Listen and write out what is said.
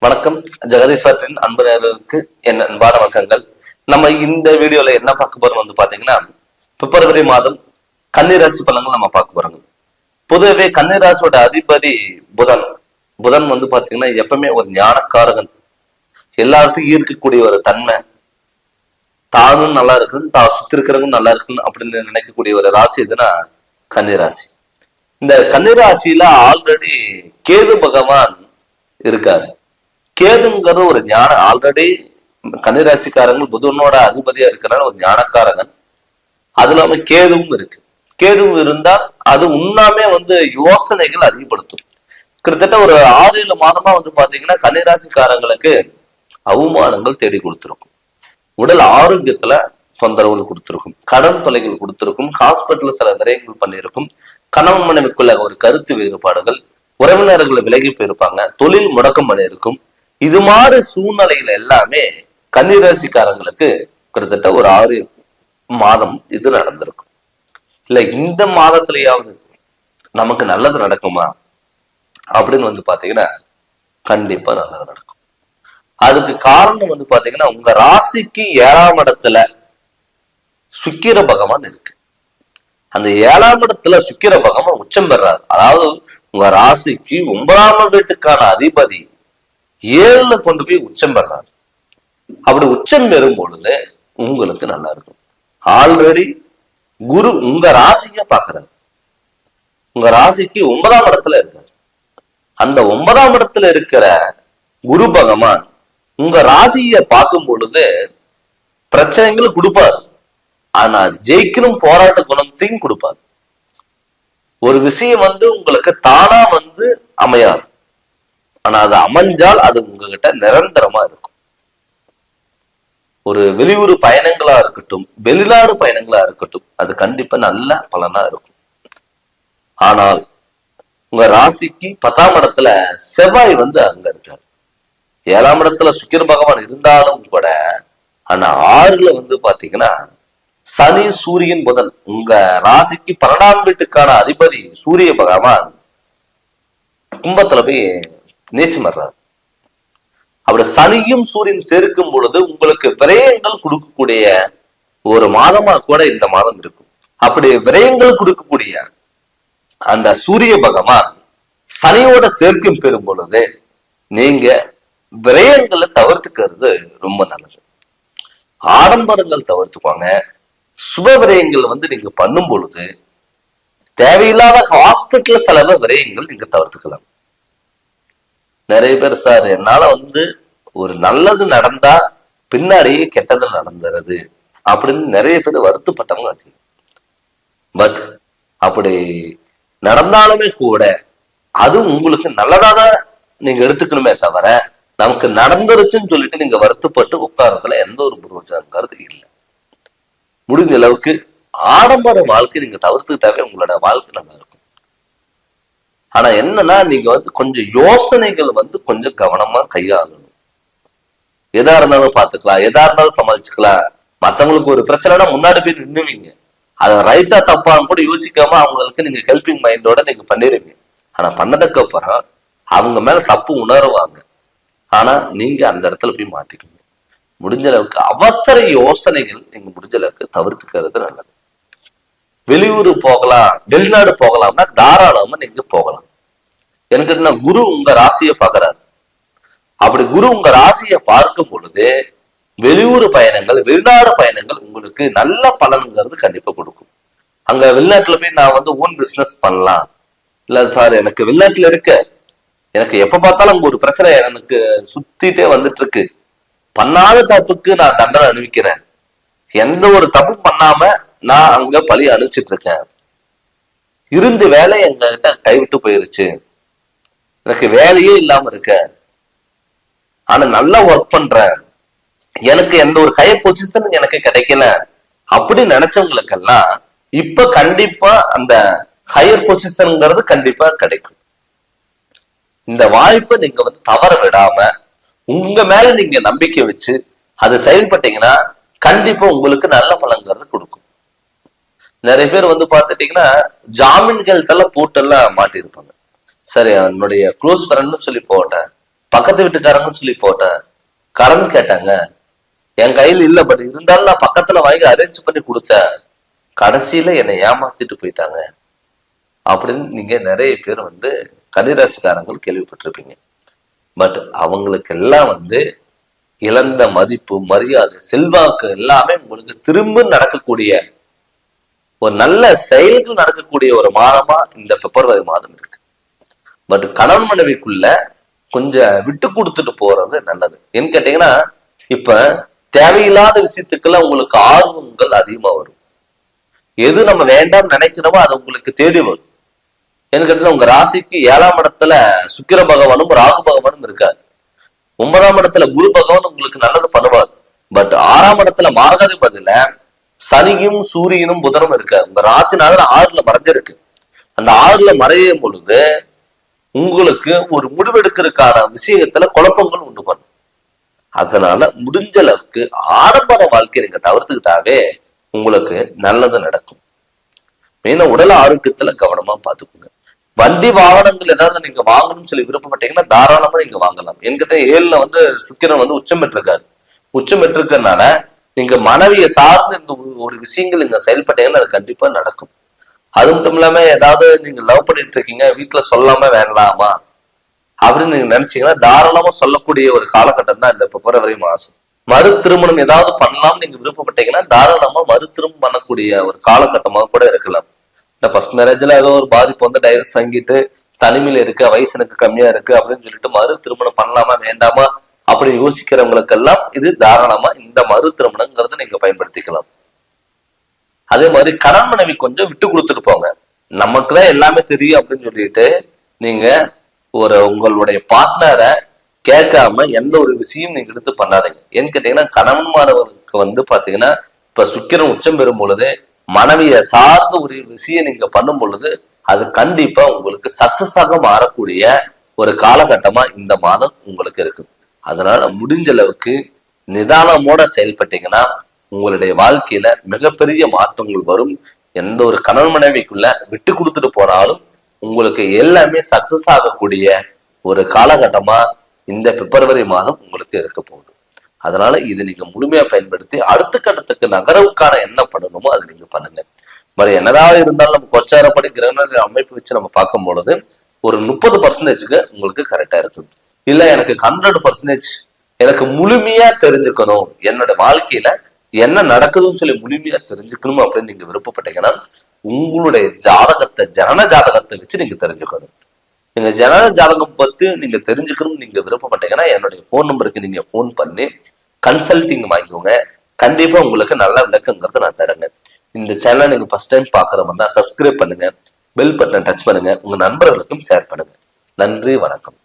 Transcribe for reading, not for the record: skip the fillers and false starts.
வணக்கம். ஜெகதீஸ்வரத்தின் அன்பு நேயர்களுக்கு என் அன்பான வணக்கங்கள். நம்ம இந்த வீடியோல என்ன பார்க்க போறோம் பாத்தீங்கன்னா, பிப்ரவரி மாதம் கன்னிராசி பலன்கள் நம்ம பார்க்க போறோங்க. பொதுவே கன்னிராசியோட அதிபதி புதன். புதன் பாத்தீங்கன்னா எப்பவுமே ஒரு ஞானக்காரகன், எல்லாத்தையும் ஈர்க்கக்கூடிய ஒரு தன்மை, தானும் நல்லா இருக்குன்னு தான் சுத்தி இருக்கிறவங்க நல்லா இருக்குன்னு அப்படின்னு நினைக்கக்கூடிய ஒரு ராசி எதுனா கன்னிராசி. இந்த கன்னிராசியில ஆல்ரெடி கேது பகவான் இருக்காரு. கேதுங்கிறது ஒரு ஞான, ஆல்ரெடி கன்னிராசிக்காரங்க புதனோட அதிபதியா இருக்கிறனால ஒரு ஞானக்காரகன். அது இல்லாம கேதுவும் இருக்கு. கேதுவும் இருந்தா அது உண்ணாமே யோசனைகள் அதிகப்படுத்தும். கிட்டத்தட்ட ஒரு 6-7 மாதமா பாத்தீங்கன்னா கன்னிராசிக்காரங்களுக்கு அவமானங்கள் தேடி கொடுத்துருக்கும். உடல் ஆரோக்கியத்துல தொந்தரவுகள் கொடுத்துருக்கும், கடன் தொலைகள் கொடுத்துருக்கும், ஹாஸ்பிட்டல் சில விரயங்கள் பண்ணியிருக்கும், கணவன் மனைவிக்குள்ள ஒரு கருத்து வேறுபாடுகள், உறவினர்களை விலகி போயிருப்பாங்க, தொழில் முடக்கம் பண்ணியிருக்கும். இது மாதிரி சூழ்நிலைகள் எல்லாமே கன்னிராசிக்காரங்களுக்கு கிட்டத்தட்ட ஒரு 6 மாதம் இது நடந்திருக்கும். இல்ல இந்த மாதத்திலேயாவது நமக்கு நல்லது நடக்குமா அப்படின்னு பாத்தீங்கன்னா கண்டிப்பா நல்லது நடக்கும். அதுக்கு காரணம் பாத்தீங்கன்னா உங்க ராசிக்கு 7ஆம் இடத்துல சுக்கிர பகவான் இருக்கு. அந்த 7ஆம் இடத்துல சுக்கிர பகவான் உச்சம் பெறாரு. அதாவது உங்க ராசிக்கு 9ஆம் வீட்டுக்கான அதிபதி 7ல கொண்டு போய் உச்சம் பெறாரு. அப்படி உச்சம் பெறும் பொழுது உங்களுக்கு நல்லா இருக்கும். ஆல்ரெடி குரு உங்க ராசிய பாக்குறாரு. உங்க ராசிக்கு 9ஆம் இடத்துல இருக்காரு. அந்த 9ஆம் இடத்துல இருக்கிற குரு பகவான் உங்க ராசிய பார்க்கும் பொழுது பிரச்சனைகள் கொடுப்பாரு. ஆனா ஜெயிக்கணும் போராட்ட குணத்தையும் கொடுப்பாரு. ஒரு விஷயம் உங்களுக்கு தானா அமையாது. ஆனா அது அமைஞ்சால் அது உங்ககிட்ட நிரந்தரமா இருக்கும். ஒரு வெளியூர் பயணங்களா இருக்கட்டும், வெளிநாடு பயணங்களா இருக்கட்டும், அது கண்டிப்பா நல்ல பலனா இருக்கும். ஆனால் உங்க ராசிக்கு 10ஆம் இடத்துல செவ்வாய் அங்க இருக்காரு. 7ஆம் இடத்துல சுக்கிர பகவான் இருந்தாலும் கூட, ஆனா 6ல பாத்தீங்கன்னா சனி சூரியன் புதன், உங்க ராசிக்கு 12ஆம் வீட்டுக்கான அதிபதி சூரிய பகவான் கும்பத்துல போய் நீச்சம் வர்றாரு. அப்படி சனியும் சூரியன் சேர்க்கும் பொழுது உங்களுக்கு விரயங்கள் கொடுக்கக்கூடிய ஒரு மாதமா கூட இந்த மாதம் இருக்கும். அப்படி விரயங்கள் கொடுக்கக்கூடிய அந்த சூரிய பகவான் சனியோட சேர்க்கும் பெறும் பொழுது நீங்க விரயங்களை தவிர்த்துக்கிறது ரொம்ப நல்லது. ஆடம்பரங்கள் தவிர்த்துக்குவாங்க. சுப விரயங்கள் நீங்க பண்ணும் பொழுது தேவையில்லாத ஹாஸ்பிட்டல் செலவு விரயங்கள் நீங்க தவிர்த்துக்கலாம். நிறைய பேர் சார் என்னால ஒரு நல்லது நடந்தா பின்னாடியே கெட்டது நடந்துறது அப்படின்னு நிறைய பேர் வருத்தப்பட்டவங்க அதிகம். பட் அப்படி நடந்தாலுமே கூட அது உங்களுக்கு நல்லதாக நீங்க எடுத்துக்கணுமே தவிர, நமக்கு நடந்துருச்சுன்னு சொல்லிட்டு நீங்க வருத்தப்பட்டு உட்காரத்துல எந்த ஒரு புரோஜனங்கிறது இல்லை. முடிஞ்ச அளவுக்கு ஆடம்பர வாழ்க்கை நீங்க தவிர்த்துக்கிட்டாவே உங்களோட வாழ்க்கை நல்லா இருக்கும். ஆனா என்னன்னா நீங்க கொஞ்சம் யோசனைகள் கொஞ்சம் கவனமா கையாளணும். எதா இருந்தாலும் பாத்துக்கலாம், எதா இருந்தாலும் சமாளிச்சுக்கலாம். மத்தவங்களுக்கு ஒரு பிரச்சனைனா முன்னாடி போய் நின்னுவீங்க. அதை ரைட்டா தப்பான்னு கூட யோசிக்காம அவங்களுக்கு நீங்க ஹெல்பிங் மைண்டோட நீங்க பண்ணிடுவீங்க. ஆனா பண்ணதுக்கு அப்புறம் அவங்க மேல தப்பு உணருவாங்க. ஆனா நீங்க அந்த இடத்துல போய் மாட்டிக்கணும். முடிஞ்ச அளவுக்கு அவசர யோசனைகள் நீங்க முடிஞ்ச அளவுக்கு தவிர்த்துக்கிறது நல்லது. வெளியூர் போகலாம், வெளிநாடு போகலாம்னா தாராளமா நீங்க போகலாம். எனக்கு குரு உங்க ராசியை பாக்குறாரு. அப்படி குரு உங்க ராசியை பார்க்கும் பொழுது வெளியூர் பயணங்கள், வெளிநாடு பயணங்கள் உங்களுக்கு நல்ல பலன்கிறது கண்டிப்பா கொடுக்கும். அங்க வெளிநாட்டுல போய் நான் ஓன் பிசினஸ் பண்ணலாம். இல்ல சார் எனக்கு வெளிநாட்டுல இருக்க, எனக்கு எப்ப பார்த்தாலும் அங்க ஒரு பிரச்சனை எனக்கு சுத்திட்டே இருக்கு. பண்ணாத தப்புக்கு நான் தண்டனை அனுபவிக்கிறேன். எந்த ஒரு தப்பு பண்ணாம நான் அங்க பழி அனுப்பிச்சிட்டு இருக்கேன். இருந்து வேலை எங்ககிட்ட கைவிட்டு போயிருச்சு. எனக்கு வேலையே இல்லாம இருக்க. ஆனா நல்லா ஒர்க் பண்றேன். எனக்கு எந்த ஒரு ஹையர் பொசிஷன் எனக்கு கிடைக்கல அப்படி நினைச்சவங்களுக்கெல்லாம் இப்ப கண்டிப்பா அந்த ஹையர் பொசிஷன்ங்கிறது கண்டிப்பா கிடைக்கும். இந்த வாய்ப்பை நீங்க தவற விடாம உங்க மேல நீங்க நம்பிக்கை வச்சு அது செயல்பட்டீங்கன்னா கண்டிப்பா உங்களுக்கு நல்ல பலன்கிறது கொடுக்கும். நிறைய பேர் பாத்துட்டீங்கன்னா ஜாமீன்கள் போட்டெல்லாம் மாட்டிருப்பாங்க. சரி என்னுடைய க்ளோஸ் ஃப்ரெண்ட்னு சொல்லி போட்டேன், பக்கத்து வீட்டுக்காரங்கன்னு சொல்லி போட்டேன், கடன் கேட்டாங்க, என் கையில் இல்ல, பட் இருந்தாலும் நான் பக்கத்துல வாங்கி அரேஞ்ச் பண்ணி கொடுத்தேன், கடைசியில என்னை ஏமாத்திட்டு போயிட்டாங்க அப்படின்னு நீங்க நிறைய பேர் கன்னிராசிக்காரங்கள் கேள்விப்பட்டிருப்பீங்க. பட் அவங்களுக்கு எல்லாம் இழந்த மதிப்பு, மரியாதை, செல்வாக்கு எல்லாமே உங்களுக்கு திரும்ப நடக்கக்கூடிய ஒரு நல்ல செயல்கள் நடக்கக்கூடிய ஒரு மாதமா இந்த பிப்ரவரி மாதம் இருக்கு. பட் கணவன் மனைவிக்குள்ள கொஞ்சம் விட்டு கொடுத்துட்டு போறது நல்லது. ஏன்னு கேட்டீங்கன்னா, இப்ப தேவையில்லாத விஷயத்துக்கெல்லாம் உங்களுக்கு ஆர்வங்கள் அதிகமா வரும். எது நம்ம வேண்டாம் நினைக்கிறோமோ அது உங்களுக்கு தேடி வரும். ஏன்னு கேட்டீங்கன்னா, உங்க ராசிக்கு 7ஆம் இடத்துல சுக்கிர பகவானும் ராகு பகவானும் இருக்காரு. 9ஆம் இடத்துல குரு பகவான் உங்களுக்கு நல்லது பண்ணுவார். பட் 6ஆம் இடத்துல மார்காதிபதியில சனியும் சூரியனும் புதனும் இருக்காரு. உங்க ராசினால 6ல மறைஞ்சிருக்கு. அந்த 6ல மறையும் பொழுது உங்களுக்கு ஒரு முடிவெடுக்கிறதுக்கான விஷயத்துல குழப்பங்கள் உண்டு பண்ணும். அதனால முடிஞ்ச அளவுக்கு ஆடம்பர வாழ்க்கையை நீங்க தவிர்த்துக்கிட்டாவே உங்களுக்கு நல்லது நடக்கும். மெயினா உடல் ஆரோக்கியத்துல கவனமா பாத்துக்கோங்க. வண்டி வாகனங்கள் ஏதாவது நீங்க வாங்கணும்னு சொல்லி விருப்பப்பட்டீங்கன்னா தாராளமா நீங்க வாங்கலாம். என்கிட்ட 7ல சுக்கிரன் உச்சம் பெற்றிருக்காரு. உச்சம் பெற்றிருக்கிறதுனால நீங்க மனைவியை சார்ந்து இந்த ஒரு விஷயங்கள் நீங்க செயல்பட்டீங்கன்னா அது கண்டிப்பா நடக்கும். அது மட்டும் இல்லாம ஏதாவது நீங்க லவ் பண்ணிட்டு இருக்கீங்க, வீட்டுல சொல்லாம வேணலாமா அப்படின்னு நீங்க நினைச்சீங்கன்னா தாராளமா சொல்லக்கூடிய ஒரு காலகட்டம் தான் இந்த பிப்ரவரி மாசம். மறு திருமணம் ஏதாவது பண்ணலாம் நீங்க விருப்பப்பட்டீங்கன்னா தாராளமா மறு திருமணம் பண்ணக்கூடிய ஒரு காலகட்டமாக கூட இருக்கலாம். இந்த ஃபர்ஸ்ட் மேரேஜ்ல ஏதோ ஒரு பாதிப்பு டைவர்ஸ் வாங்கிட்டு தனிமையில இருக்கு, வயசு எனக்கு கம்மியா இருக்கு அப்படின்னு சொல்லிட்டு மறு திருமணம் பண்ணலாமா வேண்டாமா அப்படி யோசிக்கிறவங்களுக்கெல்லாம் இது தாராளமா இந்த மறு திருமணங்கிறத நீங்க பயன்படுத்திக்கலாம். அதே மாதிரி கணவன் மனைவி கொஞ்சம் விட்டு கொடுத்துட்டு போங்க. நமக்குதான் எல்லாமே தெரியும் அப்படின்னு சொல்லிட்டு நீங்க உங்களுடைய பார்ட்னரை கேட்காம எந்த ஒரு விஷயம் நீங்க எடுத்து பண்ணாதீங்க. ஏன்னு கேட்டீங்கன்னா, கணவன்மாரவருக்கு பாத்தீங்கன்னா இப்ப சுக்கிரன் உச்சம் பெறும் பொழுது மனைவியை சார்ந்த ஒரு விஷயம் நீங்க பண்ணும் பொழுது அது கண்டிப்பா உங்களுக்கு சக்சஸ் ஆக மாறக்கூடிய ஒரு காலகட்டமா இந்த மாதம் உங்களுக்கு இருக்கு. அதனால முடிஞ்ச அளவுக்கு நிதானமோட செயல்பட்டீங்கன்னா உங்களுடைய வாழ்க்கையில மிகப்பெரிய மாற்றங்கள் வரும். எந்த ஒரு கணவன் மனைவிக்குள்ள விட்டு கொடுத்துட்டு போனாலும் உங்களுக்கு எல்லாமே சக்சஸ் ஆகக்கூடிய ஒரு காலகட்டமா இந்த பிப்ரவரி மாதம் உங்களுக்கு இருக்க போகுது. அதனால இது நீங்க முழுமையா பயன்படுத்தி அடுத்த கட்டத்துக்கு நகரவுக்கான என்ன பண்ணணுமோ அதை நீங்க பண்ணுங்க. மாதிரி என்னதான் இருந்தாலும் நம்ம கொச்சாரப்படி கிரகண அமைப்பு வச்சு நம்ம பார்க்கும் பொழுது ஒரு 30% உங்களுக்கு கரெக்டா இருக்கும். இல்ல எனக்கு 100% எனக்கு முழுமையா தெரிஞ்சுக்கணும், என்னோட வாழ்க்கையில என்ன நடக்குதுன்னு சொல்லி முழுமையா தெரிஞ்சுக்கணும் அப்படின்னு நீங்க விருப்பப்பட்டீங்கன்னா உங்களுடைய ஜாதகத்தை, ஜனன ஜாதகத்தை வச்சு நீங்க தெரிஞ்சுக்கணும். நீங்க ஜனன ஜாதகம் பத்தி நீங்க தெரிஞ்சுக்கணும் நீங்க விருப்பப்பட்டீங்கன்னா என்னுடைய போன் நம்பருக்கு நீங்க போன் பண்ணி கன்சல்டிங் வாங்கிக்கோங்க. கண்டிப்பா உங்களுக்கு நல்ல விளக்கங்கிறத நான் தரேங்க. இந்த சேனலை நீங்க ஃபர்ஸ்ட் டைம் பாக்குறவங்க சப்ஸ்கிரைப் பண்ணுங்க, பெல் பட்டனை டச் பண்ணுங்க, உங்க நண்பர்களுக்கும் ஷேர் பண்ணுங்க. நன்றி, வணக்கம்.